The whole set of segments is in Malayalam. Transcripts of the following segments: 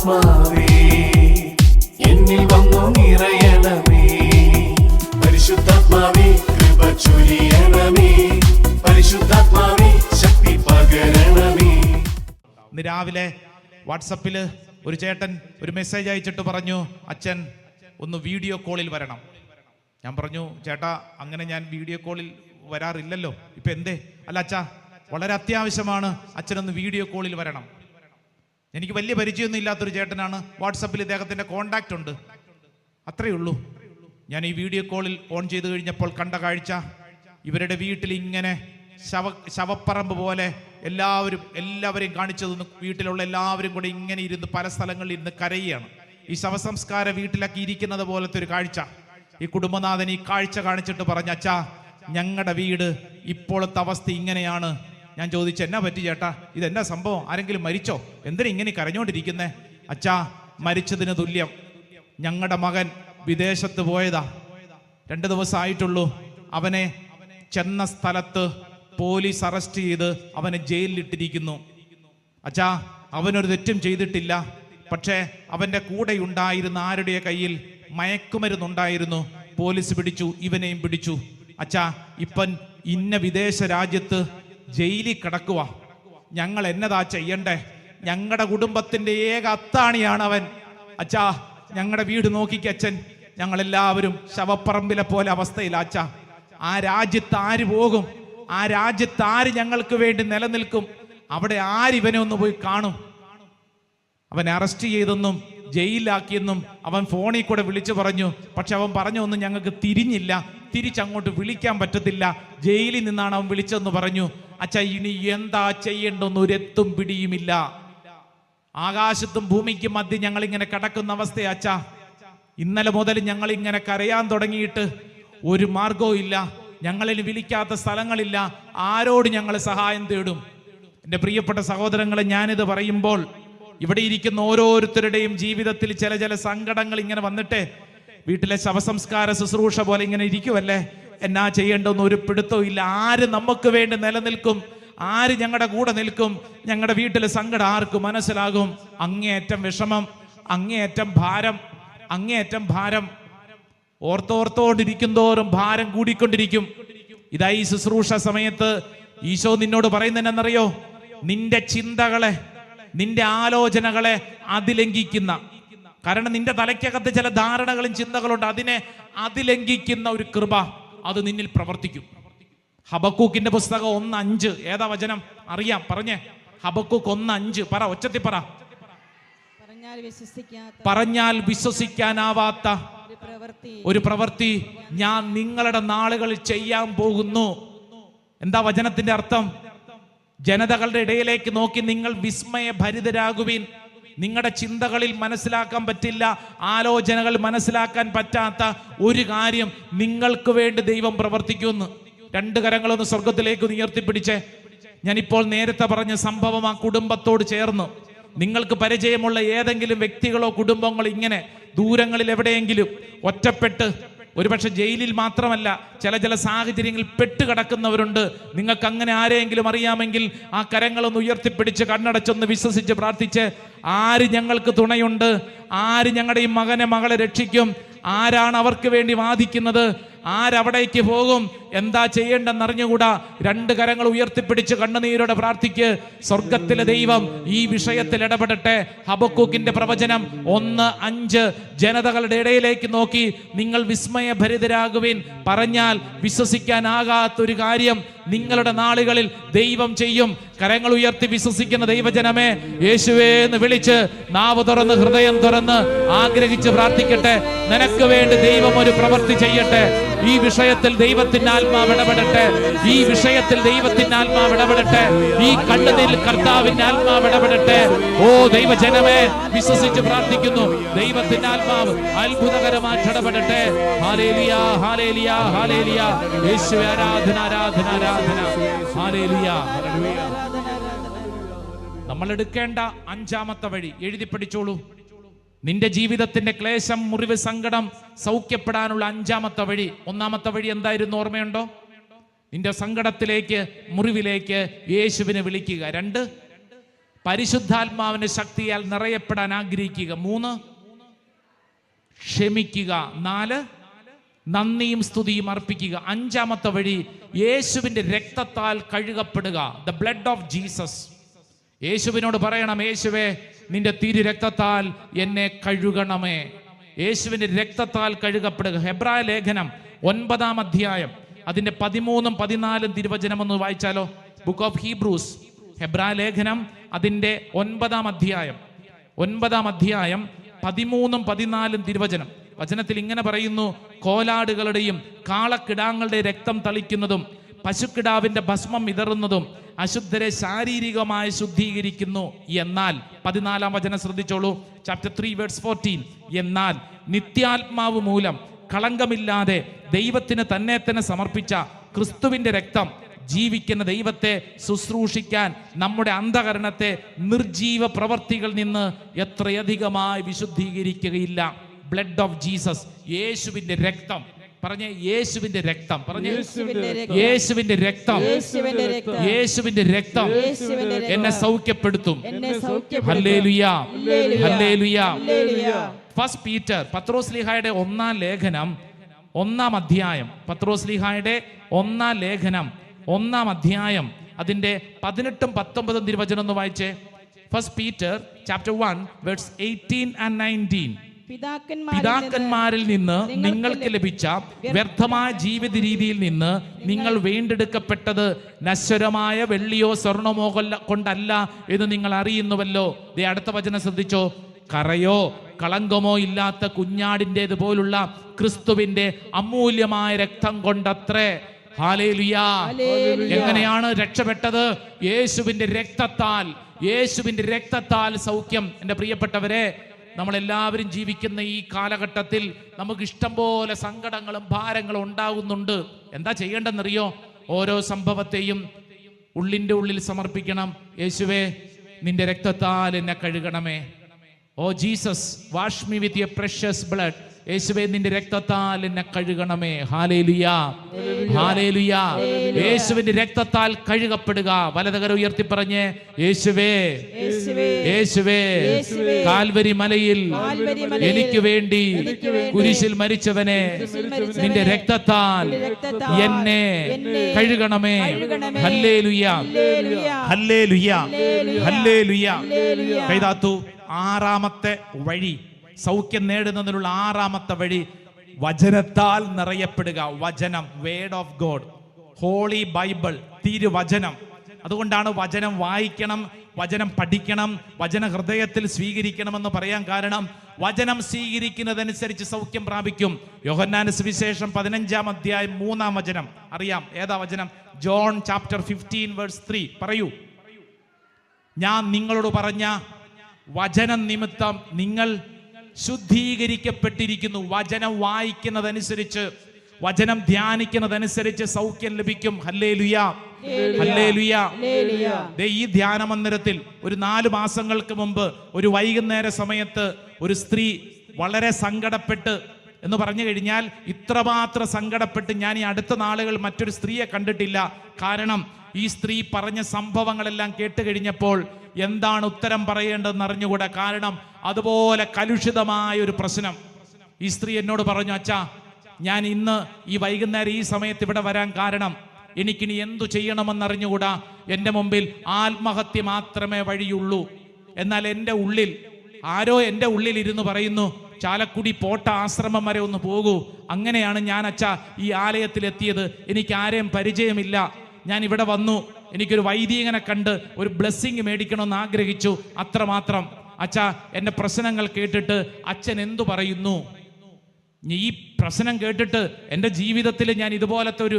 പരിശുദ്ധാത്മാവേ എന്നിൽ വന്നു നിറയണമേ. പരിശുദ്ധാത്മാവേ കൃപ ചൊരിയണമേ. പരിശുദ്ധാത്മാവേ ശക്തി പകരണമേ. ഇന്ന് രാവിലെ വാട്സപ്പിൽ ഒരു ചേട്ടൻ ഒരു മെസ്സേജ് അയച്ചിട്ട് പറഞ്ഞു, അച്ഛൻ ഒന്ന് വീഡിയോ കോളിൽ വരണം. ഞാൻ പറഞ്ഞു, ചേട്ടാ അങ്ങനെ ഞാൻ വീഡിയോ കോളിൽ വരാറില്ലല്ലോ, ഇപ്പം എന്തേ? അല്ല അച്ഛാ, വളരെ അത്യാവശ്യമാണ്, അച്ഛനൊന്ന് വീഡിയോ കോളിൽ വരണം. എനിക്ക് വലിയ പരിചയമൊന്നും ഇല്ലാത്തൊരു ചേട്ടനാണ്, വാട്സപ്പിൽ ഇദ്ദേഹത്തിൻ്റെ കോണ്ടാക്റ്റ് ഉണ്ട്, അത്രയേ ഉള്ളൂ. ഞാൻ ഈ വീഡിയോ കോളിൽ ഓൺ ചെയ്ത് കഴിഞ്ഞപ്പോൾ കണ്ട കാഴ്ച, ഇവരുടെ വീട്ടിൽ ഇങ്ങനെ ശവപ്പറമ്പ് പോലെ എല്ലാവരെയും കാണിച്ചതൊന്ന്, വീട്ടിലുള്ള എല്ലാവരും കൂടെ ഇങ്ങനെ ഇരുന്ന് പല സ്ഥലങ്ങളിൽ ഇരുന്ന് കരയുകയാണ്. ഈ ശവസംസ്കാര വീട്ടിലൊക്കെ ഇരിക്കുന്നത് പോലത്തെ ഒരു കാഴ്ച. ഈ കുടുംബനാഥൻ ഈ കാഴ്ച കാണിച്ചിട്ട് പറഞ്ഞ, അച്ഛാ ഞങ്ങളുടെ വീട് ഇപ്പോഴത്തെ അവസ്ഥ ഇങ്ങനെയാണ്. ഞാൻ ചോദിച്ചു, എന്നാ പറ്റി ചേട്ടാ, ഇതെന്നാ സംഭവം, ആരെങ്കിലും മരിച്ചോ, എന്തിനാ ഇങ്ങനെ കരഞ്ഞോണ്ടിരിക്കുന്നേ? അച്ഛാ മരിച്ചതിന് തുല്യം, ഞങ്ങളുടെ മകൻ വിദേശത്ത് പോയതാ, 2 ദിവസമായിട്ടുള്ളൂ. അവനെ ചെന്ന സ്ഥലത്ത് പോലീസ് അറസ്റ്റ് ചെയ്ത് അവനെ ജയിലിലിട്ടിരിക്കുന്നു. അച്ഛാ അവനൊരു തെറ്റും ചെയ്തിട്ടില്ല, പക്ഷേ അവൻ്റെ കൂടെ ഉണ്ടായിരുന്ന ആരുടെ കയ്യിൽ മയക്കുമരുന്നുണ്ടായിരുന്നു, പോലീസ് പിടിച്ചു, ഇവനെയും പിടിച്ചു. അച്ഛാ ഇപ്പൻ ഇന്ന വിദേശ രാജ്യത്ത് ജയിലിൽ കിടക്കുക, ഞങ്ങൾ എന്നതാ ചെയ്യണ്ടേ? ഞങ്ങളുടെ കുടുംബത്തിൻ്റെ ഏക അത്താണിയാണ് അവൻ. അച്ഛാ ഞങ്ങളുടെ വീട് നോക്കിക്കച്ഛൻ, ഞങ്ങളെല്ലാവരും ശവപ്പറമ്പിലെ പോലെ അവസ്ഥയില്ല. അച്ഛാ ആ രാജ്യത്ത് ആര് പോകും? ആ രാജ്യത്ത് ആര് ഞങ്ങൾക്ക് വേണ്ടി നിലനിൽക്കും? അവിടെ ആരിവനെ ഒന്ന് പോയി കാണും? അവനെ അറസ്റ്റ് ചെയ്തെന്നും ജയിലിലാക്കിയെന്നും അവൻ ഫോണിൽ കൂടെ വിളിച്ചു പറഞ്ഞു. പക്ഷെ അവൻ പറഞ്ഞൊന്നും ഞങ്ങൾക്ക് തിരിഞ്ഞില്ല, തിരിച്ചങ്ങോട്ട് വിളിക്കാൻ പറ്റത്തില്ല, ജയിലിൽ നിന്നാണ് അവൻ വിളിച്ചതെന്ന് പറഞ്ഞു. അച്ഛാ ഇനി എന്താ ചെയ്യേണ്ടെന്ന് ഒരെത്തും പിടിയുമില്ല. ആകാശത്തും ഭൂമിക്കും മധ്യ ഞങ്ങളിങ്ങനെ കിടക്കുന്ന അവസ്ഥയാ അച്ഛാ. ഇന്നലെ മുതൽ ഞങ്ങളിങ്ങനെ കരയാൻ തുടങ്ങിയിട്ട് ഒരു മാർഗവും ഇല്ല, ഞങ്ങളിൽ വിളിക്കാത്ത സ്ഥലങ്ങളില്ല, ആരോട് ഞങ്ങൾ സഹായം തേടും? എൻ്റെ പ്രിയപ്പെട്ട സഹോദരങ്ങളെ, ഞാനിത് പറയുമ്പോൾ ഇവിടെ ഇരിക്കുന്ന ഓരോരുത്തരുടെയും ജീവിതത്തിൽ ചില സങ്കടങ്ങൾ ഇങ്ങനെ വന്നിട്ട് വീട്ടിലെ ശവസംസ്കാര ശുശ്രൂഷ പോലെ ഇങ്ങനെ ഇരിക്കുമല്ലേ, എന്നാ ചെയ്യേണ്ടെന്ന് ഒരു പിടുത്തവും ഇല്ല. ആര് നമുക്ക് വേണ്ടി നിലനിൽക്കും? ആര് ഞങ്ങളുടെ കൂടെ നിൽക്കും? ഞങ്ങളുടെ വീട്ടിലെ സങ്കടം ആർക്ക് മനസ്സിലാകും? അങ്ങേയറ്റം വിഷമം, അങ്ങേയറ്റം ഭാരം. ഓർത്തോണ്ടിരിക്കും തോറും ഭാരം കൂടിക്കൊണ്ടിരിക്കും. ഇതായി ഈ ശുശ്രൂഷ സമയത്ത് ഈശോ നിന്നോട് പറയുന്നതെന്നറിയോ? നിന്റെ ചിന്തകളെ, നിന്റെ ആലോചനകളെ അതിലംഘിക്കുന്ന, കാരണം നിന്റെ തലയ്ക്കകത്ത് ചില ധാരണകളും ചിന്തകളുണ്ട്, അതിനെ അതിലംഘിക്കുന്ന ഒരു കൃപ അത് നിന്നിൽ പ്രവർത്തിക്കും. ഹബക്കൂക്കിന്റെ പുസ്തകം 1:5 ഏതാ വചനം അറിയാം? പറഞ്ഞേ, ഹബക്കൂക്ക് 1:5 പറ, ഒച്ചത്തി പറ. പറഞ്ഞാൽ വിശ്വസിക്കാനാവാത്ത ഒരു പ്രവൃത്തി ഞാൻ നിങ്ങളുടെ നാളുകളിൽ ചെയ്യാൻ പോകുന്നു. എന്താ വചനത്തിന്റെ അർത്ഥം? ജനതകളുടെ ഇടയിലേക്ക് നോക്കി നിങ്ങൾ വിസ്മയഭരിതരാകുവിൻ. നിങ്ങളുടെ ചിന്തകളിൽ മനസ്സിലാക്കാൻ പറ്റില്ല, ആലോചനകൾ മനസ്സിലാക്കാൻ പറ്റാത്ത ഒരു കാര്യം നിങ്ങൾക്ക് വേണ്ടി ദൈവം പ്രവർത്തിക്കുമെന്ന്. 2 കരങ്ങളൊന്ന് സ്വർഗത്തിലേക്ക് ഉയർത്തിപ്പിടിച്ചേ. ഞാനിപ്പോൾ നേരത്തെ പറഞ്ഞ സംഭവം ആ കുടുംബത്തോട് ചേർന്ന് നിങ്ങൾക്ക് പരിചയമുള്ള ഏതെങ്കിലും വ്യക്തികളോ കുടുംബങ്ങളോ ഇങ്ങനെ ദൂരങ്ങളിൽ എവിടെയെങ്കിലും ഒറ്റപ്പെട്ട്, ഒരുപക്ഷെ ജയിലിൽ മാത്രമല്ല ചില സാഹചര്യങ്ങളിൽ പെട്ടുകിടക്കുന്നവരുണ്ട്. നിങ്ങൾക്ക് അങ്ങനെ ആരെങ്കിലും അറിയാമെങ്കിൽ ആ കരങ്ങളൊന്ന് ഉയർത്തിപ്പിടിച്ച് കണ്ണടച്ചൊന്ന് വിശ്വസിച്ച് പ്രാർത്ഥിച്ച്, ആര് ഞങ്ങൾക്ക് തുണയുണ്ട്? ആര് ഞങ്ങളുടെ ഈ മകളെ രക്ഷിക്കും? ആരാണ് അവർക്ക് വേണ്ടി വാദിക്കുന്നത്? ആരവിടേക്ക് പോകും? എന്താ ചെയ്യേണ്ടെന്ന് അറിഞ്ഞുകൂടാ. 2 കരങ്ങൾ ഉയർത്തിപ്പിടിച്ച് കണ്ണുനീരോടെ പ്രാർത്ഥിക്ക്. സ്വർഗത്തിലെ ദൈവം ഈ വിഷയത്തിൽ ഇടപെടട്ടെ. ഹബക്കൂക്കിന്റെ പ്രവചനം 1:5 ജനതകളുടെ ഇടയിലേക്ക് നോക്കി നിങ്ങൾ വിസ്മയഭരിതരാകുവിൻ. പറഞ്ഞാൽ വിശ്വസിക്കാനാകാത്തൊരു കാര്യം നിങ്ങളുടെ നാളുകളിൽ ദൈവം ചെയ്യും. കരങ്ങൾ ഉയർത്തി വിശ്വസിക്കുന്ന ദൈവജനമേ, യേശുവേ എന്ന് വിളിച്ച് നാവ് തുറന്ന് ഹൃദയം തുറന്ന് ആഗ്രഹിച്ച് പ്രാർത്ഥിക്കട്ടെ. നിനക്ക് വേണ്ടി ദൈവം ഒരു പ്രവൃത്തി ചെയ്യട്ടെ. ഈ വിഷയത്തിൽ ദൈവത്തിന്റെ ആത്മാവ് ഇടപെടട്ടെ. ഈ വിഷയത്തിൽ ദൈവത്തിന്റെ ആത്മാവ് ഇടപെടട്ടെ. ഈ കണ്ണുനീരിൽ കർത്താവിന്റെ ആത്മാവ് ഇടപെടട്ടെ. ഓ ദൈവജനമേ, വിശ്വസിച്ച് പ്രാർത്ഥിക്കുന്നു. ദൈവത്തിന്റെ ആത്മാവ് അത്ഭുതകരമായി ഇടപെടട്ടെ. ഹല്ലേലൂയ, ഹല്ലേലൂയ, ഹല്ലേലൂയ. യേശുവേ ആരാധന, ആരാധന, ആരാധന. ഹല്ലേലൂയ. നമ്മൾ എടുക്കേണ്ട 5ാമത്തെ വഴി എഴുതി പഠിച്ചോളൂ. നിന്റെ ജീവിതത്തിന്റെ ക്ലേശം, മുറിവ്, സങ്കടം സൗഖ്യപ്പെടാനുള്ള 5ാമത്തെ വഴി. 1ാമത്തെ വഴി എന്തായിരുന്നു? ഓർമ്മയുണ്ടോ? നിന്റെ സങ്കടത്തിലേക്ക്, മുറിവിലേക്ക് യേശുവിനെ വിളിക്കുക. 2, പരിശുദ്ധാത്മാവിന്റെ ശക്തിയാൽ നിറയപ്പെടാൻ ആഗ്രഹിക്കുക. 3, ക്ഷമിക്കുക. 4, നന്ദിയും സ്തുതിയും അർപ്പിക്കുക. 5ാമത്തെ വഴി യേശുവിന്റെ രക്തത്താൽ കഴുകപ്പെടുക. The blood of Jesus. യേശുവിനോട് പറയണം, യേശുവേ നിന്റെ തിരു രക്തത്താൽ എന്നെ കഴുകണമേ. യേശുവിന്റെ രക്തത്താൽ കഴുകപ്പെടുക. ഹെബ്രായ ലേഖനം 9-ാം അധ്യായം അതിന്റെ 13ഉം 14ഉം തിരുവചനം ഒന്ന് വായിച്ചാലോ? ബുക്ക് ഓഫ് ഹീബ്രൂസ്, ഹെബ്രായ ലേഖനം അതിന്റെ 9-ാം അധ്യായം 13ഉം 14ഉം തിരുവചനം. വചനത്തിൽ ഇങ്ങനെ പറയുന്നു: കോലാടുകളുടെയും കാളക്കിടാങ്ങളുടെയും രക്തം തളിക്കുന്നതും പശുക്കിടാവിന്റെ ഭസ്മം വിതറുന്നതും അശുദ്ധരെ ശാരീരികമായി ശുദ്ധീകരിക്കുന്നു. എന്നാൽ 14ാം വചനം ശ്രദ്ധിച്ചോളൂ. Chapter 3 verse 14. എന്നാൽ നിത്യാത്മാവ് മൂലം കളങ്കമില്ലാതെ ദൈവത്തിന് തന്നെ സമർപ്പിച്ച ക്രിസ്തുവിന്റെ രക്തം ജീവിക്കുന്ന ദൈവത്തെ ശുശ്രൂഷിക്കാൻ നമ്മുടെ അന്ധകരണത്തെ നിർജീവ പ്രവർത്തികളിൽ നിന്ന് എത്രയധികമായി വിശുദ്ധീകരിക്കുകയില്ല. ബ്ലഡ് ഓഫ് ജീസസ്, യേശുവിന്റെ രക്തം. പറഞ്ഞേ, യേശുവിന്റെ രക്തം. പറഞ്ഞേ, യേശുവിന്റെ രക്തം. യേശുവിന്റെ രക്തം എന്നെ സൗഖ്യപ്പെടുത്തും. Hallelujah, hallelujah. ഫസ്റ്റ് പീറ്റർ, പത്രോസ്ലീഹായുടെ 1-ാം ലേഖനം 1-ാം അധ്യായം. പത്രോസ്ലീഹായുടെ 1-ാം ലേഖനം 1-ാം അധ്യായം അതിന്റെ 18ഉം 19ഉം തിരുവചനം ഒന്ന് വായിച്ചേ. First Peter chapter 1 verse 18 and 19. പിതാക്കന്മാരിൽ നിന്ന് നിങ്ങൾക്ക് ലഭിച്ച വ്യർത്ഥമായ ജീവിത രീതിയിൽ നിന്ന് നിങ്ങൾ വീണ്ടെടുക്കപ്പെട്ടത് നശ്വരമായ വെള്ളിയോ സ്വർണമോ കൊണ്ടല്ല എന്ന് നിങ്ങൾ അറിയുന്നുവല്ലോ. അടുത്ത വചനം ശ്രദ്ധിച്ചോ. കറയോ കളങ്കമോ ഇല്ലാത്ത കുഞ്ഞാടിൻ്റെത് പോലുള്ള ക്രിസ്തുവിന്റെ അമൂല്യമായ രക്തം കൊണ്ടത്രേ. ഹല്ലേലൂയാ. എങ്ങനെയാണ് രക്ഷപ്പെട്ടത്? യേശുവിന്റെ രക്തത്താൽ. യേശുവിന്റെ രക്തത്താൽ സൗഖ്യം. എൻ്റെ പ്രിയപ്പെട്ടവരെ, നമ്മളെല്ലാവരും ജീവിക്കുന്ന ഈ കാലഘട്ടത്തിൽ നമുക്ക് ഇഷ്ടം പോലെ സങ്കടങ്ങളും ഭാരങ്ങളും ഉണ്ടാകുന്നുണ്ട്. എന്താ ചെയ്യേണ്ടെന്നറിയോ? ഓരോ സംഭവത്തെയും ഉള്ളിൻ്റെ ഉള്ളിൽ സമർപ്പിക്കണം. യേശുവേ നിന്റെ രക്തത്താൽ എന്നെ കഴുകണമേ. O Jesus, wash me with your precious blood. യേശുവേ നിന്റെ രക്തത്താൽ എന്നെ കഴുകണമേ. ഹല്ലേലൂയാ, ഹല്ലേലൂയാ. യേശുവിന്റെ രക്തത്താൽ കഴുകപ്പെടുക. വലതുകരം ഉയർത്തി പറഞ്ഞേ, യേശുവേ, യേശുവേ, കാൽവരി മലയിൽ എനിക്ക് വേണ്ടി കുരിശിൽ മരിച്ചവനെ നിന്റെ രക്തത്താൽ എന്നെ കഴുകണമേ. ഹല്ലേലൂയാ, ഹല്ലേലൂയാ, ഹല്ലേലൂയാ. കൈതാത്തു. 6ാമത്തെ വഴി, സൗഖ്യം നേടുന്നതിനുള്ള 6ാമത്തെ വഴി വചനത്താൽ നിറയപ്പെടുക. വചനം, word of God, Holy Bible, തിരുവചനം. അതുകൊണ്ടാണ് വചനം വായിക്കണം, വചനം പഠിക്കണം, വചന ഹൃദയത്തിൽ സ്വീകരിക്കണമെന്ന് പറയാൻ കാരണം വചനം സ്വീകരിക്കുന്നതനുസരിച്ച് സൗഖ്യം പ്രാപിക്കും. യോഹന്നാന്റെ സുവിശേഷം 15-ാം അധ്യായം 3-ാം വചനം അറിയാം. ഏതാ വചനം? John chapter 15 verse 3. പറയൂ. ഞാൻ നിങ്ങളോട് പറഞ്ഞ വചനം നിമിത്തം നിങ്ങൾ ശുദ്ധീകരിക്കപ്പെട്ടിരിക്കുന്നു. വചനം വായിക്കുന്നതനുസരിച്ച്, വചനം ധ്യാനിക്കുന്നതനുസരിച്ച് സൗഖ്യം ലഭിക്കും. ഹല്ലേലൂയാ, ഹല്ലേലൂയാ. ഈ ധ്യാന മന്ദിരത്തിൽ ഒരു 4 മാസങ്ങൾക്ക് മുമ്പ് ഒരു വൈകുന്നേര സമയത്ത് ഒരു സ്ത്രീ വളരെ സങ്കടപ്പെട്ട്, എന്ന് പറഞ്ഞു കഴിഞ്ഞാൽ ഇത്രമാത്രം സങ്കടപ്പെട്ട് ഞാൻ ഈ അടുത്ത നാളുകൾ മറ്റൊരു സ്ത്രീയെ കണ്ടിട്ടില്ല. കാരണം ഈ സ്ത്രീ പറഞ്ഞ സംഭവങ്ങളെല്ലാം കേട്ട് കഴിഞ്ഞപ്പോൾ എന്താണ് ഉത്തരം പറയേണ്ടതെന്ന് അറിഞ്ഞുകൂടാ. കാരണം അതുപോലെ കലുഷിതമായ ഒരു പ്രശ്നം. ഈ സ്ത്രീ എന്നോട് പറഞ്ഞു, അച്ഛാ, ഞാൻ ഇന്ന് ഈ വൈകുന്നേരം ഈ സമയത്ത് ഇവിടെ വരാൻ കാരണം എനിക്കിനി എന്തു ചെയ്യണമെന്നറിഞ്ഞുകൂടാ. എൻ്റെ മുമ്പിൽ ആത്മഹത്യ മാത്രമേ വഴിയുള്ളൂ. എന്നാൽ എൻ്റെ ഉള്ളിൽ ആരോ എൻ്റെ ഉള്ളിൽ ഇരുന്ന് പറയുന്നു, ചാലക്കുടി പോട്ട ആശ്രമം വരെ ഒന്ന് പോകൂ. അങ്ങനെയാണ് ഞാൻ അച്ഛാ ഈ ആലയത്തിലെത്തിയത്. എനിക്ക് ആരെയും പരിചയമില്ല. ഞാൻ ഇവിടെ വന്നു, എനിക്കൊരു വൈദികനെ കണ്ട് ഒരു ബ്ലെസ്സിങ് മേടിക്കണമെന്ന് ആഗ്രഹിച്ചു, അത്രമാത്രം. അച്ഛാ, എൻ്റെ പ്രശ്നങ്ങൾ കേട്ടിട്ട് അച്ഛൻ എന്തു പറയുന്നു? ഈ പ്രശ്നം കേട്ടിട്ട് എൻ്റെ ജീവിതത്തിൽ ഞാൻ ഇതുപോലത്തെ ഒരു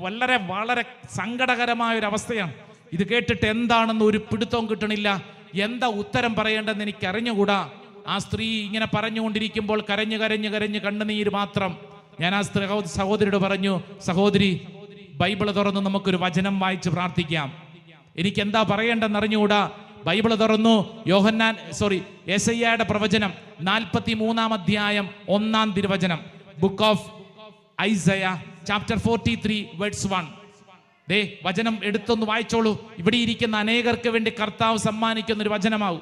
വളരെ വളരെ സങ്കടകരമായ ഒരു അവസ്ഥയാണ്. ഇത് കേട്ടിട്ട് എന്താണെന്ന് ഒരു പിടുത്തവും കിട്ടണില്ല. എന്താ ഉത്തരം പറയേണ്ടതെന്ന് എനിക്ക് അറിഞ്ഞുകൂടാ. ആ സ്ത്രീ ഇങ്ങനെ പറഞ്ഞുകൊണ്ടിരിക്കുമ്പോൾ കരഞ്ഞ് കരഞ്ഞ് കരഞ്ഞ് കണ്ണുനീര് മാത്രം. ഞാൻ ആ സഹോദരിയോട് പറഞ്ഞു, സഹോദരി, ബൈബിള് തുറന്ന് നമുക്കൊരു വചനം വായിച്ച് പ്രാർത്ഥിക്കാം. എനിക്ക് എന്താ പറയേണ്ടെന്ന് അറിഞ്ഞുകൂടാ. ബൈബിള് തുറന്നു. യെശയ്യായുടെ പ്രവചനം 43-ാം അധ്യായം 1-ാം തിരുവചനം. Book of Isaiah chapter 43 verse 1. ദേ വചനം എടുത്തൊന്ന് വായിച്ചോളൂ. ഇവിടെ ഇരിക്കുന്ന അനേകർക്ക് വേണ്ടി കർത്താവ് സമ്മാനിക്കുന്ന ഒരു വചനമാവും.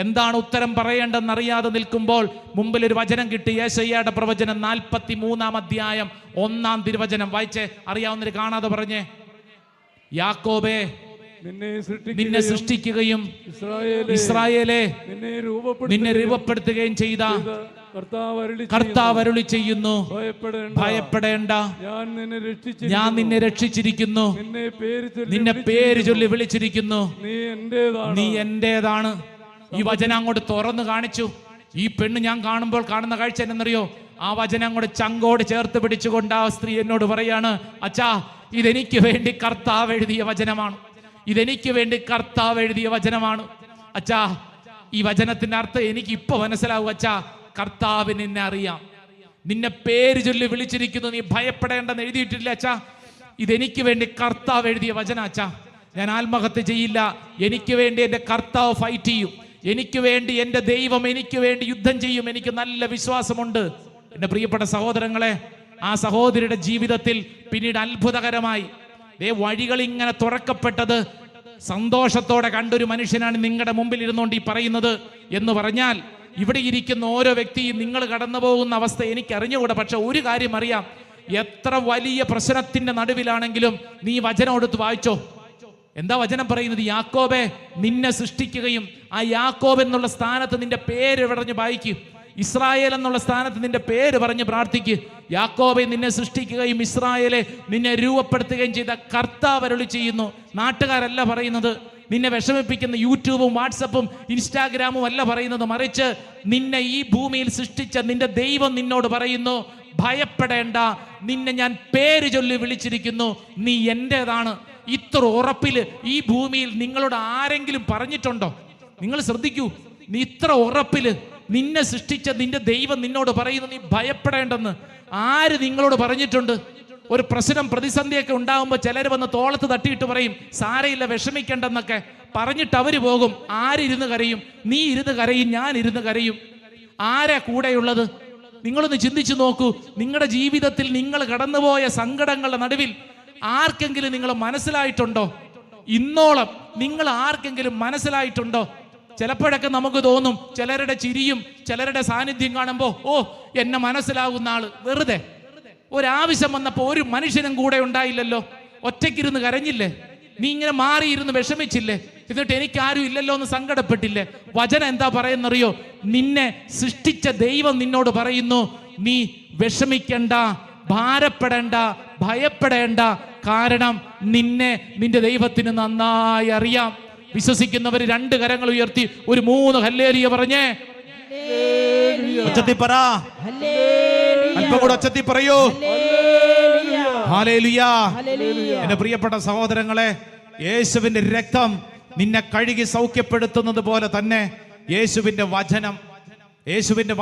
എന്താണ് ഉത്തരം പറയേണ്ടെന്നറിയാതെ നിൽക്കുമ്പോൾ മുമ്പിൽ ഒരു വചനം കിട്ടി. യെശയ്യായുടെ പ്രവചനം 43-ാം അധ്യായം 1-ാം തിരുവചനം വായിച്ചേ. അറിയാവുന്നവര് കാണാതെ പറഞ്ഞേ. യാക്കോബേ, നിന്നെ സൃഷ്ടിക്കുകയും ഇസ്രായേലേ, നിന്നെ രൂപപ്പെടുത്തുകയും ചെയ്ത കർത്താവ് അരുളി ചെയ്യുന്നു, ഭയപ്പെടേണ്ട, ഞാൻ നിന്നെ രക്ഷിച്ചിരിക്കുന്നു, നിന്നെ പേര് ചൊല്ലി വിളിച്ചിരിക്കുന്നു, നീ എന്റേതാണ്. ഈ വചനം അങ്ങോട്ട് തുറന്നു കാണിച്ചു. ഈ പെണ്ണ് ഞാൻ കാണുമ്പോൾ കാണുന്ന കാഴ്ച എന്നറിയോ? ആ വചനം അങ്ങോട്ട് ചങ്കോട് ചേർത്ത് പിടിച്ചുകൊണ്ട് ആ സ്ത്രീ എന്നോട് പറയാണ്, അച്ഛാ, ഇതെനിക്ക് വേണ്ടി കർത്താവ് എഴുതിയ വചനമാണ്, ഇതെനിക്ക് വേണ്ടി കർത്താവ് എഴുതിയ വചനമാണ്. അച്ഛാ, ഈ വചനത്തിന്റെ അർത്ഥം എനിക്ക് ഇപ്പൊ മനസ്സിലാവും. അച്ഛാ, കർത്താവ് നിന്നെ അറിയാം, നിന്നെ പേര് ചൊല്ലി വിളിച്ചിരിക്കുന്നു, നീ ഭയപ്പെടേണ്ടെന്ന് എഴുതിയിട്ടില്ല അച്ഛാ. ഇതെനിക്ക് വേണ്ടി കർത്താവ് എഴുതിയ വചനം അച്ഛാ. ഞാൻ ആത്മഹത്യ ചെയ്യില്ല, എനിക്ക് വേണ്ടി എൻ്റെ കർത്താവ് ഫൈറ്റ് ചെയ്യും, എനിക്ക് വേണ്ടി എൻ്റെ ദൈവം എനിക്ക് വേണ്ടി യുദ്ധം ചെയ്യും, എനിക്ക് നല്ല വിശ്വാസമുണ്ട്. എൻ്റെ പ്രിയപ്പെട്ട സഹോദരങ്ങളെ, ആ സഹോദരിയുടെ ജീവിതത്തിൽ പിന്നീട് അത്ഭുതകരമായി വഴികൾ ഇങ്ങനെ തുറക്കപ്പെട്ടത് സന്തോഷത്തോടെ കണ്ടൊരു മനുഷ്യനാണ് നിങ്ങളുടെ മുമ്പിൽ ഇരുന്നുകൊണ്ട് ഈ പറയുന്നത്. എന്ന് പറഞ്ഞാൽ ഇവിടെ ഇരിക്കുന്ന ഓരോ വ്യക്തിയും നിങ്ങൾ കടന്നു പോകുന്ന അവസ്ഥ എനിക്ക് അറിഞ്ഞുകൂടാ. പക്ഷെ ഒരു കാര്യം അറിയാം, എത്ര വലിയ പ്രശ്നത്തിന്റെ നടുവിലാണെങ്കിലും നീ വചനം എടുത്ത് വായിച്ചോ. എന്താ വചനം പറയുന്നത്? യാക്കോബേ, നിന്നെ സൃഷ്ടിക്കുകയും, ആ യാക്കോബ് എന്നുള്ള സ്ഥാനത്ത് നിന്റെ പേര് പറഞ്ഞ് വായിക്കും. ഇസ്രായേൽ എന്നുള്ള സ്ഥാനത്ത് നിന്റെ പേര് പറഞ്ഞ് പ്രാർത്ഥിക്ക്. യാക്കോബെ, നിന്നെ സൃഷ്ടിക്കുകയും ഇസ്രായേലെ നിന്നെ രൂപപ്പെടുത്തുകയും ചെയ്ത കർത്താവ് അരുളി ചെയ്യുന്നു. നാട്ടുകാരല്ല പറയുന്നത്, നിന്നെ വിഷമിപ്പിക്കുന്ന യൂട്യൂബും വാട്സപ്പും ഇൻസ്റ്റാഗ്രാമും അല്ല പറയുന്നത്, മറിച്ച് നിന്നെ ഈ ഭൂമിയിൽ സൃഷ്ടിച്ച നിന്റെ ദൈവം നിന്നോട് പറയുന്നു, ഭയപ്പെടേണ്ട, നിന്നെ ഞാൻ പേര് ചൊല്ലി വിളിച്ചിരിക്കുന്നു, നീ എന്റേതാണ്. ഇത്ര ഉറപ്പില് ഈ ഭൂമിയിൽ നിങ്ങളോട് ആരെങ്കിലും പറഞ്ഞിട്ടുണ്ടോ? നിങ്ങൾ ശ്രദ്ധിക്കൂ, നീ ഇത്ര ഉറപ്പില് നിന്നെ സൃഷ്ടിച്ച നിന്റെ ദൈവം നിന്നോട് പറയുന്നു നീ ഭയപ്പെടേണ്ടെന്ന് ആര് നിങ്ങളോട് പറഞ്ഞിട്ടുണ്ട്? ഒരു പ്രശ്നം പ്രതിസന്ധിയൊക്കെ ഉണ്ടാകുമ്പോൾ ചിലർ വന്ന് തോളത്ത് തട്ടിയിട്ട് പറയും സാരയില്ല വിഷമിക്കേണ്ടെന്നൊക്കെ പറഞ്ഞിട്ട് അവര് പോകും. ആരിരുന്ന് കരയും? നീ ഇരുന്ന് കരയും, ഞാൻ ഇരുന്ന് കരയും. ആരാ കൂടെയുള്ളത്? നിങ്ങളൊന്ന് ചിന്തിച്ചു നോക്കൂ. നിങ്ങളുടെ ജീവിതത്തിൽ നിങ്ങൾ കടന്നുപോയ സങ്കടങ്ങളുടെ നടുവിൽ ആർക്കെങ്കിലും നിങ്ങൾ മനസ്സിലായിട്ടുണ്ടോ? ഇന്നോളം നിങ്ങൾ ആർക്കെങ്കിലും മനസ്സിലായിട്ടുണ്ടോ? ചിലപ്പോഴൊക്കെ നമുക്ക് തോന്നും, ചിലരുടെ ചിരിയും ചിലരുടെ സാന്നിധ്യം കാണുമ്പോൾ ഓ എന്നെ മനസ്സിലാകുന്ന ആള്. വെറുതെ ഒരാവശ്യം വന്നപ്പോൾ ഒരു മനുഷ്യനും കൂടെ ഉണ്ടായില്ലല്ലോ, ഒറ്റയ്ക്കിരുന്ന് കരഞ്ഞില്ലേ? നീ ഇങ്ങനെ മാറിയിരുന്ന് വിഷമിച്ചില്ലേ? എന്നിട്ട് എനിക്കാരും ഇല്ലല്ലോ എന്ന് സങ്കടപ്പെട്ടില്ലേ? വചനം എന്താ പറയുന്നറിയോ? നിന്നെ സൃഷ്ടിച്ച ദൈവം നിന്നോട് പറയുന്നു, നീ വിഷമിക്കണ്ട, ഭാരപ്പെടേണ്ട, ഭയപ്പെടേണ്ട. കാരണം നിന്നെ നിന്റെ ദൈവത്തിന് നന്നായി അറിയാം. വിശ്വസിക്കുന്നവർ രണ്ട് കരങ്ങൾ ഉയർത്തി ഒരു 3 ഹല്ലേലൂയ പറഞ്ഞേ. അല്പം കൂടെ ഒച്ചത്തി പറയൂ. ഹല്ലേലൂയ. എന്റെ പ്രിയപ്പെട്ട സഹോദരങ്ങളെ, യേശുവിന്റെ രക്തം നിന്നെ കഴുകി സൗഖ്യപ്പെടുത്തുന്നത് പോലെ തന്നെ യേശുവിന്റെ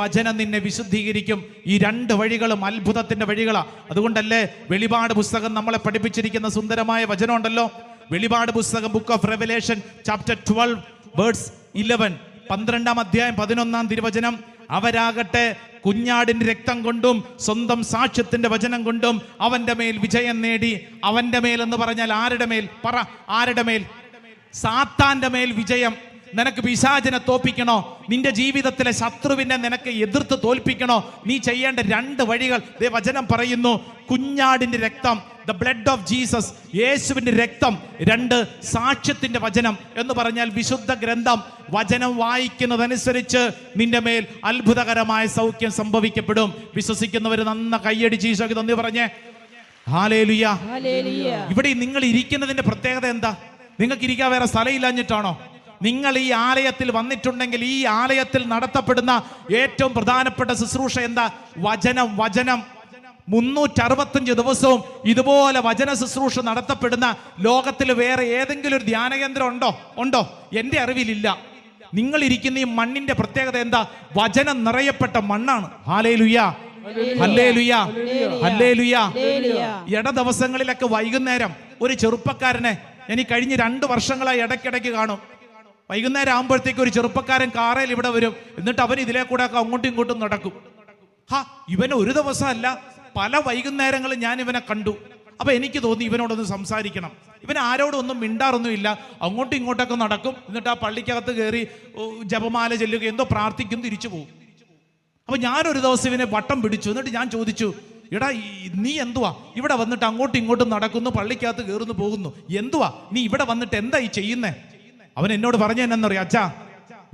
വചനം നിന്നെ വിശുദ്ധീകരിക്കും. ഈ 2 വഴികളും അത്ഭുതത്തിന്റെ വഴികളാ. അതുകൊണ്ടല്ലേ വെളിപാട് പുസ്തകം നമ്മളെ പഠിപ്പിച്ചിരിക്കുന്ന സുന്ദരമായ വചനം ഉണ്ടല്ലോ. വെളിപാട് പുസ്തകം book of Revelation chapter 12 verse 11, 12-ാം അധ്യായം 11-ാം തിരുവചനം. അവരാകട്ടെ കുഞ്ഞാടിന്റെ രക്തം കൊണ്ടും സ്വന്തം സാക്ഷ്യത്തിന്റെ വചനം കൊണ്ടും അവന്റെ മേൽ വിജയം നേടി. അവന്റെ മേൽ എന്ന് പറഞ്ഞാൽ ആരുടെ മേൽ? പറ, ആരുടെ മേൽ? സാത്താന്റെ മേൽ വിജയം. നിനക്ക് പിശാചിനെ തോൽപ്പിക്കണോ? നിന്റെ ജീവിതത്തിലെ ശത്രുവിനെ നിനക്ക് എതിർത്ത് തോൽപ്പിക്കണോ? നീ ചെയ്യേണ്ട 2 വഴികൾ വചനം പറയുന്നു. കുഞ്ഞാടിന്റെ രക്തം, ദ ബ്ലഡ് ഓഫ് ജീസസ്, യേശുവിന്റെ രക്തം. 2 സാക്ഷ്യത്തിന്റെ വചനം എന്ന് പറഞ്ഞാൽ വിശുദ്ധ ഗ്രന്ഥം. വചനം വായിക്കുന്നതനുസരിച്ച് നിന്റെ മേൽ അത്ഭുതകരമായ സൗഖ്യം സംഭവിക്കപ്പെടും. വിശ്വസിക്കുന്നവർ നന്ന കൈയടിച്ച് ഈശോയ്ക്ക് നന്ദി പറഞ്ഞേ. ഹല്ലേലൂയ. ഇവിടെ നിങ്ങൾ ഇരിക്കുന്നതിന്റെ പ്രത്യേകത എന്താ? നിങ്ങൾക്ക് ഇരിക്കാൻ വേറെ സ്ഥലമില്ലാഞ്ഞിട്ടാണോ? നിങ്ങൾ ഈ ആലയത്തിൽ വന്നിട്ടുണ്ടെങ്കിൽ ഈ ആലയത്തിൽ നടത്തപ്പെടുന്ന ഏറ്റവും പ്രധാനപ്പെട്ട ശുശ്രൂഷ എന്താ? വചനം. 365 ദിവസവും ഇതുപോലെ വചന ശുശ്രൂഷ നടത്തപ്പെടുന്ന ലോകത്തിൽ വേറെ ഏതെങ്കിലും ഒരു ധ്യാന കേന്ദ്രം ഉണ്ടോ? എൻ്റെ അറിവിലില്ല. നിങ്ങൾ ഇരിക്കുന്ന ഈ മണ്ണിന്റെ പ്രത്യേകത എന്താ? വചനം നിറയപ്പെട്ട മണ്ണാണ്. ഹല്ലേലൂയ, ഹല്ലേലൂയ, ഹല്ലേലൂയ. ഇട ദിവസങ്ങളിലൊക്കെ വൈകുന്നേരം ഒരു ചെറുപ്പക്കാരനെ ഞാൻ ഈ കഴിഞ്ഞ 2 വർഷങ്ങളായി ഇടയ്ക്കിടയ്ക്ക് കാണും. വൈകുന്നേരം ആകുമ്പോഴത്തേക്ക് ഒരു ചെറുപ്പക്കാരൻ കാറയിൽ ഇവിടെ വരും. എന്നിട്ട് അവൻ ഇതിലെ കൂടെ ഒക്കെ അങ്ങോട്ടും ഇങ്ങോട്ടും നടക്കും. ഇവന് ഒരു ദിവസമല്ല, പല വൈകുന്നേരങ്ങളും ഞാൻ ഇവനെ കണ്ടു. അപ്പൊ എനിക്ക് തോന്നി ഇവനോടൊന്ന് സംസാരിക്കണം. ഇവൻ ആരോടും ഒന്നും മിണ്ടാറൊന്നുമില്ല, അങ്ങോട്ടും ഇങ്ങോട്ടൊക്കെ നടക്കും, എന്നിട്ട് ആ പള്ളിക്കകത്ത് കയറി ജപമാല ചെല്ലുക, എന്തോ പ്രാർത്ഥിക്കും, തിരിച്ചു പോകും. അപ്പൊ ഞാനൊരു ദിവസം ഇവനെ വട്ടം പിടിച്ചു. എന്നിട്ട് ഞാൻ ചോദിച്ചു, എടാ നീ എന്തുവാ ഇവിടെ വന്നിട്ട് അങ്ങോട്ടും ഇങ്ങോട്ടും നടക്കുന്നു, പള്ളിക്കകത്ത് കയറുന്നു പോകുന്നു, എന്തുവാ നീ ഇവിടെ വന്നിട്ട് എന്താ ഈ ചെയ്യുന്നേ? അവൻ എന്നോട് പറഞ്ഞു എന്നറിയാം, അച്ഛാ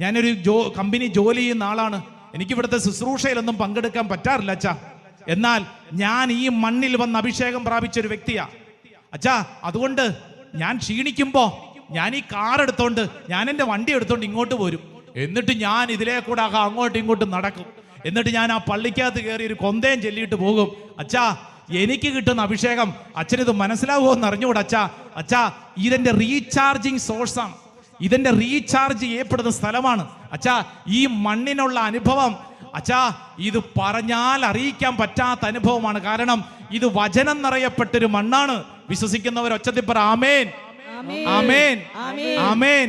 ഞാനൊരു കമ്പനി ജോലി ചെയ്യുന്ന ആളാണ്, എനിക്ക് ഇവിടുത്തെ ശുശ്രൂഷയിലൊന്നും പങ്കെടുക്കാൻ പറ്റാറില്ല അച്ഛാ. എന്നാൽ ഞാൻ ഈ മണ്ണിൽ വന്ന് അഭിഷേകം പ്രാപിച്ച ഒരു വ്യക്തിയാ അച്ഛാ. അതുകൊണ്ട് ഞാൻ ക്ഷീണിക്കുമ്പോ ഞാൻ ഈ കാർ എടുത്തോണ്ട്, ഞാൻ എൻ്റെ വണ്ടി എടുത്തോണ്ട് ഇങ്ങോട്ട് പോരും. എന്നിട്ട് ഞാൻ ഇതിലേ കൂടെ അങ്ങോട്ടും ഇങ്ങോട്ടും നടക്കും. എന്നിട്ട് ഞാൻ ആ പള്ളിക്കകത്ത് കയറി ഒരു കൊന്തയും ചൊല്ലിയിട്ട് പോകും. അച്ഛാ എനിക്ക് കിട്ടുന്ന അഭിഷേകം അച്ഛനിത് മനസ്സിലാവുമോ എന്ന് അറിഞ്ഞുകൂടെ അച്ഛാ? അച്ഛാ ഇതെന്റെ റീചാർജിങ് സോഴ്സാണ്, ഇതെന്റെ റീചാർജ് ചെയ്യപ്പെടുന്ന സ്ഥലമാണ് അച്ഛാ. ഈ മണ്ണിനുള്ള അനുഭവം അച്ഛാ ഇത് പറഞ്ഞാൽ അറിയിക്കാൻ പറ്റാത്ത അനുഭവമാണ്. കാരണം ഇത് വചനം നിറയപ്പെട്ടൊരു മണ്ണാണ്. വിശ്വസിക്കുന്നവർ ഒച്ചത്തിൽ പറ ആമേൻ, ആമേൻ, ആമേൻ.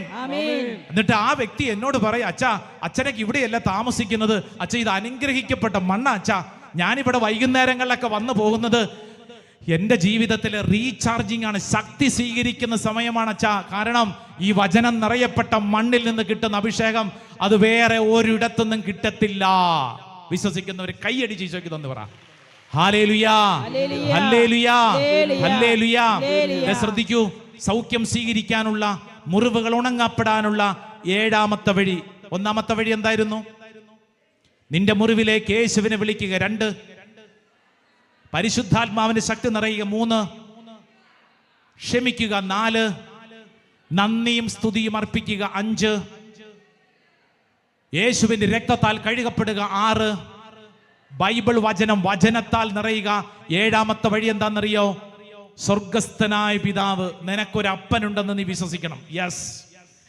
എന്നിട്ട് ആ വ്യക്തി എന്നോട് പറയാ, അച്ഛാ അച്ഛനൊക്കെ ഇവിടെയല്ല താമസിക്കുന്നത്, അച്ഛാ ഇത് അനുഗ്രഹിക്കപ്പെട്ട മണ്ണാ അച്ഛാ. ഞാനിവിടെ വൈകുന്നേരങ്ങളിലൊക്കെ വന്നു പോകുന്നത് എന്റെ ജീവിതത്തിലെ റീചാർജിങ് ആണ്, ശക്തി സ്വീകരിക്കുന്ന സമയമാണ് അച്ഛാ. കാരണം ഈ വചനം നിറയപ്പെട്ട മണ്ണിൽ നിന്ന് കിട്ടുന്ന അഭിഷേകം അത് വേറെ ഒരിടത്തുനിന്നും കിട്ടത്തില്ല. വിശ്വസിക്കുന്നവർ കൈയടിച്ച് ഈശോയ്ക്ക് തന്നു പറ ഹല്ലേലൂയാ, ഹല്ലേലൂയാ, ഹല്ലേലൂയാ. ശ്രദ്ധിക്കൂ, സൗഖ്യം സ്വീകരിക്കാനുള്ള, മുറിവുകൾ ഉണങ്ങപ്പെടാനുള്ള 7ാമത്തെ വഴി. 1ാമത്തെ വഴി എന്തായിരുന്നു? നിന്റെ മുറിവിലേക്ക് യേശുവിനെ വിളിക്കുക. 2, പരിശുദ്ധാത്മാവിന്റെ ശക്തി നിറയുക. 3, ക്ഷമിക്കുക. 4, നന്ദിയും സ്തുതിയും അർപ്പിക്കുക. 5, യേശുവിന്റെ രക്തത്താൽ കഴുകപ്പെടുക. 6, ബൈബിൾ വചനത്താൽ നിറയുക. 7ാമത്തെ വഴി എന്താണെന്നറിയോ? സ്വർഗസ്ഥനായ പിതാവ്, നിനക്കൊരപ്പനുണ്ടെന്ന് നീ വിശ്വസിക്കണം. യെസ്,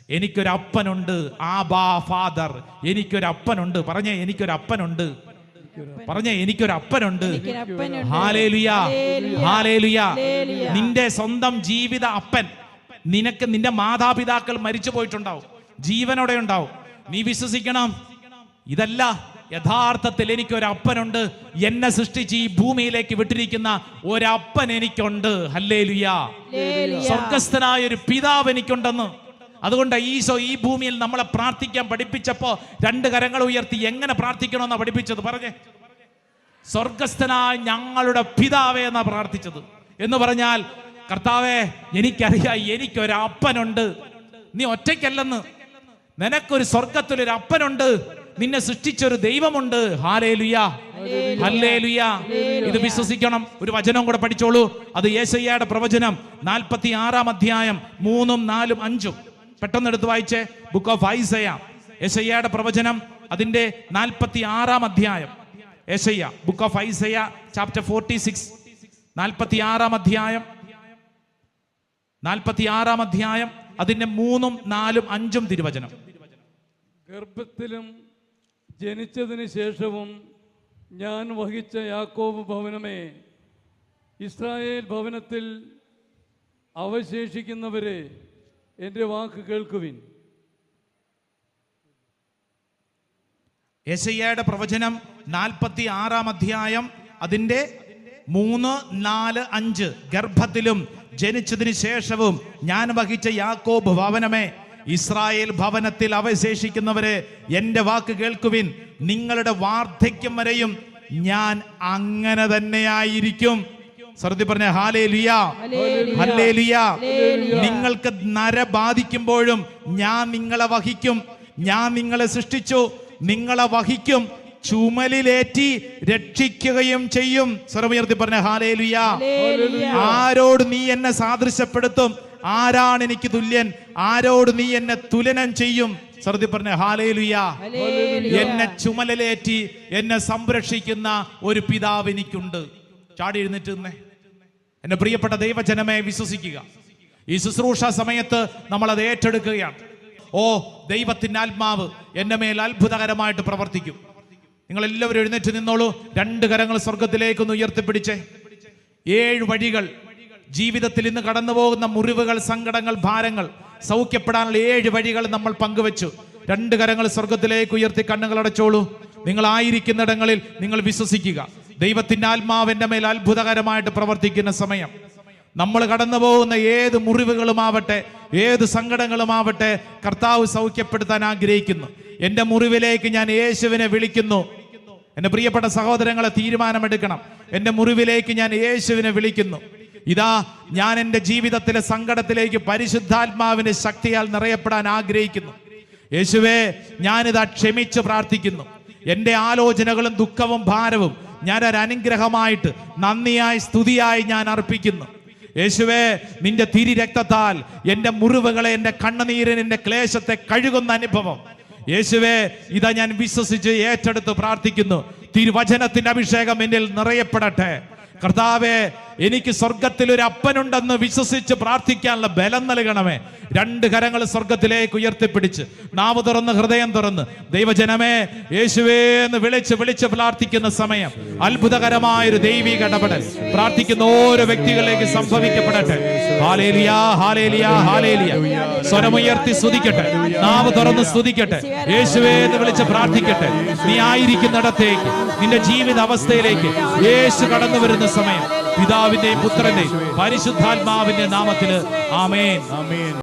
എനിക്കൊരപ്പനുണ്ട്. ആബാ ഫാദർ, എനിക്കൊരപ്പനുണ്ട്. പറഞ്ഞേ എനിക്കൊരപ്പനുണ്ട്, പറഞ്ഞേ എനിക്കൊരപ്പനുണ്ട്. Hallelujah, hallelujah. നിന്റെ സ്വന്തം ജീവിത അപ്പൻ, നിനക്ക് നിന്റെ മാതാപിതാക്കൾ മരിച്ചു പോയിട്ടുണ്ടാവും, ജീവനോടെ ഉണ്ടാവും. നീ വിശ്വസിക്കണം, ഇതല്ല യഥാർത്ഥത്തിൽ എനിക്കൊരപ്പനുണ്ട്. എന്നെ സൃഷ്ടിച്ച് ഈ ഭൂമിയിലേക്ക് വിട്ടിരിക്കുന്ന ഒരപ്പൻ എനിക്കുണ്ട്. ഹല്ലേലൂയ. സ്വർഗസ്ഥനായ ഒരു പിതാവ് എനിക്കുണ്ടെന്ന്. അതുകൊണ്ട് ഈശോ ഈ ഭൂമിയിൽ നമ്മളെ പ്രാർത്ഥിക്കാൻ പഠിപ്പിച്ചപ്പോ 2 കരങ്ങൾ ഉയർത്തി എങ്ങനെ പ്രാർത്ഥിക്കണമെന്നാ പഠിപ്പിച്ചത്? പറഞ്ഞേ, സ്വർഗസ്ഥനായ ഞങ്ങളുടെ പിതാവേ എന്നാ പ്രാർത്ഥിച്ചത്. എന്ന് പറഞ്ഞാൽ, കർത്താവേ എനിക്കറിയാം എനിക്കൊരപ്പനുണ്ട്, നീ ഒറ്റയ്ക്കല്ലെന്ന്, നിനക്കൊരു സ്വർഗത്തിലൊരു അപ്പനുണ്ട്, നിന്നെ സൃഷ്ടിച്ചൊരു ദൈവമുണ്ട്. Hallelujah, hallelujah. ഇത് വിശ്വസിക്കണം. ഒരു വചനം കൂടെ പഠിച്ചോളൂ. അത് യെശയ്യായുടെ പ്രവചനം 46-ാം അധ്യായം 3, 4, 5. പെട്ടെന്ന് എടുത്ത് വായിച്ചേ. ബുക്ക് ഓഫ് ഐസയ, യെശയ്യായുടെ പ്രവചനം, അതിന്റെ 46-ാം അധ്യായം. Isaiah, book of Isaiah, chapter 46, 46-ാം അധ്യായം, 46-ാം അധ്യായം, അതിന്റെ 3, 4, 5 തിരുവചനം. ഗർഭത്തിലും ജനിച്ചതിന് ശേഷവും ഞാൻ വഹിച്ച യാക്കോബ് ഭവനമേ, ഇസ്രായേൽ ഭവനത്തിൽ അവശേഷിക്കുന്നവരെ എൻ്റെ വാക്ക് കേൾക്കുവിൻ. യെശയ്യായുടെ പ്രവചനം 46-ാം അധ്യായം, അതിന്റെ 3, 4, 5. ഗർഭത്തിലും ജനിച്ചതിന് ശേഷവും ഞാൻ വഹിച്ച യാക്കോബ് ഭവനമേ, ഇസ്രായേൽ ഭവനത്തിൽ അവശേഷിക്കുന്നവരെ എൻ്റെ വാക്ക് കേൾക്കുവിൻ. നിങ്ങളുടെ വാർദ്ധക്യം വരെയും ഞാൻ അങ്ങനെ തന്നെയായിരിക്കും. സർദി പറഞ്ഞ ഹല്ലേലൂയ, ഹല്ലേലൂയ. നിങ്ങൾക്ക് നര ബാധിക്കുമ്പോഴും ഞാൻ നിങ്ങളെ വഹിക്കും. ഞാൻ നിങ്ങളെ സൃഷ്ടിച്ചു, നിങ്ങളെ വഹിക്കും, ചുമലിലേറ്റി രക്ഷിക്കുകയും ചെയ്യും. സ്വരമുയർത്തി പറഞ്ഞ ഹല്ലേലൂയ. ആരോട് നീ എന്നെ സാദൃശ്യപ്പെടുത്തും? ആരാണ് എനിക്ക് തുല്യൻ? ആരോട് നീ എന്നെ തുലനം ചെയ്യും? സർദി പറഞ്ഞ ഹല്ലേലൂയ. എന്നെ ചുമലിലേറ്റി എന്നെ സംരക്ഷിക്കുന്ന ഒരു പിതാവ് എനിക്കുണ്ട്. ചാടി എഴുന്നേറ്റ് നിന്നേ. എന്റെ പ്രിയപ്പെട്ട ദൈവജനമേ, വിശ്വസിക്കുക. ഈ ശുശ്രൂഷ സമയത്ത് നമ്മൾ അത് ഏറ്റെടുക്കുകയാണ്. ഓ, ദൈവത്തിന്റെ ആത്മാവ് എന്റെ മേൽ അത്ഭുതകരമായിട്ട് പ്രവർത്തിക്കും. നിങ്ങൾ എല്ലാവരും എഴുന്നേറ്റ് നിന്നോളൂ. 2 കരങ്ങൾ സ്വർഗത്തിലേക്കൊന്ന് ഉയർത്തിപ്പിടിച്ചേ. 7 വഴികൾ, ജീവിതത്തിൽ ഇന്ന് കടന്നു പോകുന്ന മുറിവുകൾ, സങ്കടങ്ങൾ, ഭാരങ്ങൾ സൗഖ്യപ്പെടാനുള്ള 7 വഴികൾ നമ്മൾ പങ്കുവെച്ചു. 2 കരങ്ങൾ സ്വർഗത്തിലേക്ക് ഉയർത്തി കണ്ണുകൾ അടച്ചോളൂ. നിങ്ങളായിരിക്കുന്നിടങ്ങളിൽ നിങ്ങൾ വിശ്വസിക്കുക. ദൈവത്തിന്റെ ആത്മാവിന്റെ മേൽ അത്ഭുതകരമായിട്ട് പ്രവർത്തിക്കുന്ന സമയം. നമ്മൾ കടന്നു പോകുന്ന ഏത് മുറിവുകളുമാവട്ടെ, ഏത് സങ്കടങ്ങളുമാവട്ടെ, കർത്താവ് സൗഖ്യപ്പെടുത്താൻ ആഗ്രഹിക്കുന്നു. എൻ്റെ മുറിവിലേക്ക് ഞാൻ യേശുവിനെ വിളിക്കുന്നു. എൻ്റെ പ്രിയപ്പെട്ട സഹോദരങ്ങളെ, തീരുമാനമെടുക്കണം. എൻ്റെ മുറിവിലേക്ക് ഞാൻ യേശുവിനെ വിളിക്കുന്നു. ഇതാ, ഞാൻ എൻ്റെ ജീവിതത്തിലെ സങ്കടത്തിലേക്ക് പരിശുദ്ധാത്മാവിന്റെ ശക്തിയാൽ നിറയപ്പെടാൻ ആഗ്രഹിക്കുന്നു. യേശുവേ, ഞാനിതാ ക്ഷമിച്ച് പ്രാർത്ഥിക്കുന്നു. എൻ്റെ ആലോചനകളും ദുഃഖവും ഭാരവും ഞാനൊരു അനുഗ്രഹമായിട്ട്, നന്ദിയായി, സ്തുതിയായി ഞാൻ അർപ്പിക്കുന്നു. യേശുവേ, നിന്റെ തിരി രക്തത്താൽ എൻ്റെ മുറിവുകളെ, എൻ്റെ കണ്ണുനീരിന്, എൻ്റെ ക്ലേശത്തെ കഴുകുന്ന അനുഭവം യേശുവേ, ഇതാ ഞാൻ വിശ്വസിച്ച് ഏറ്റെടുത്ത് പ്രാർത്ഥിക്കുന്നു. തിരുവചനത്തിന്റെ അഭിഷേകം എന്നിൽ നിറയപ്പെടട്ടെ. കർത്താവേ, എനിക്ക് സ്വർഗത്തിൽ ഒരു അപ്പനുണ്ടെന്ന് വിശ്വസിച്ച് പ്രാർത്ഥിക്കാനുള്ള ബലം നൽകണമേ. രണ്ട് കരങ്ങൾ സ്വർഗത്തിലേക്ക് ഉയർത്തിപ്പിടിച്ച്, നാവ് തുറന്ന്, ഹൃദയം തുറന്ന്, ദൈവജനമേ, യേശുവേ എന്ന് വിളിച്ച് പ്രാർത്ഥിക്കുന്ന സമയം അത്ഭുതകരമായൊരു ദൈവിക ഇടപെടൽ പ്രാർത്ഥിക്കുന്ന ഓരോ വ്യക്തികളിലേക്ക് സംഭവിക്കപ്പെടട്ടെ. ഹല്ലേലൂയ, ഹല്ലേലൂയ, ഹല്ലേലൂയ. സ്വരമുയർത്തി സ്തുതിക്കട്ടെ, നാവ് തുറന്ന് സ്തുതിക്കട്ടെ, യേശുവേ എന്ന് വിളിച്ച് പ്രാർത്ഥിക്കട്ടെ. നീ ആയിരിക്കുന്നിടത്തേക്ക്, നിന്റെ ജീവിത അവസ്ഥയിലേക്ക് യേശു കടന്നു വരുന്ന സമയം പിതാവിന്റെയും പുത്രന്റെയും പരിശുദ്ധാത്മാവിന്റെ നാമത്തിൽ ആമേൻ.